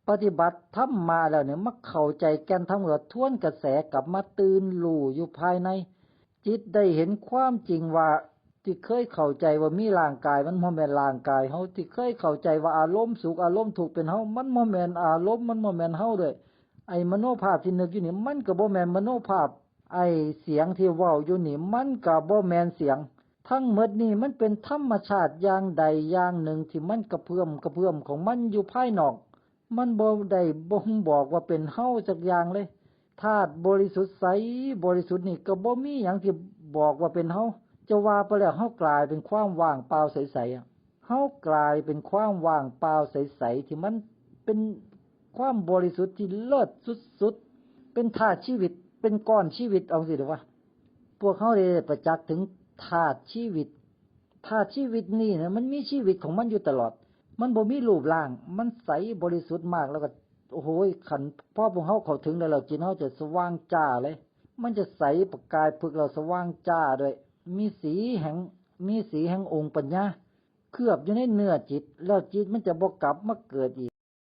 ปฏิบัติธรรมมาแล้วเนี่ยมักเข้าใจแก่นธรรมทวนกระแสกลับมาตื่นรู้อยู่ภายในจิตได้เห็นความจริงว่าที่เคยเข้าใจว่ามีร่างกายมันบ่แม่นร่างกายเฮาที่เคยเข้าใจว่าอารมณ์สุขอารมณ์ทุกข์เป็นเฮามันบ่แม่นอารมณ์มันบ่แม่นเฮาด้วยไอ้มโนภาพที่นึกอยู่นี่มันก็บ่แม่นมโนภาพไอ้เสียงที่เว้าอยู่นี่มันก็บ่แม่นเสียงทั้งหมดนี่มันเป็นธรรมชาติอย่างใดอย่างหนึ่งที่มันกระเพื่อมของมันอยู่ภายนอกมันบ่ได้บ่งบอกว่าเป็นเฮาสักอย่างเลยธาตุบริสุทธิ์ใสบริสุทธิ์นี่ก็บ่มีหยังที่บอกว่าเป็นเฮาจะว่าไปแล้วเฮากลายเป็นความว่างเปล่าใสๆเฮากลายเป็นความว่างเปล่าใสๆที่มันเป็นความบริสุทธิ์ที่เลิศสุดๆเป็นธาตุชีวิตเป็นก้อนชีวิตเอาสิเด้อว่าพวกเฮาได้ประจักษ์ถึงธาตุชีวิตธาตุชีวิตนี่นะมันมีชีวิตของมันอยู่ตลอดมันบ่มีรูปร่างมันใสบริสุทธิ์มากแล้วก็โอ้โหขันพอพวกเฮาเข้าถึงแล้วจิตเฮาจะสว่างจ้าเลยมันจะใสประกายพึกเราสว่างจ้าด้วยมีสีแห่งองค์ปัญญาเคลือบอยู่ในเนื้อจิตแล้วจิตมันจะบ่กลับมาเกิดอีก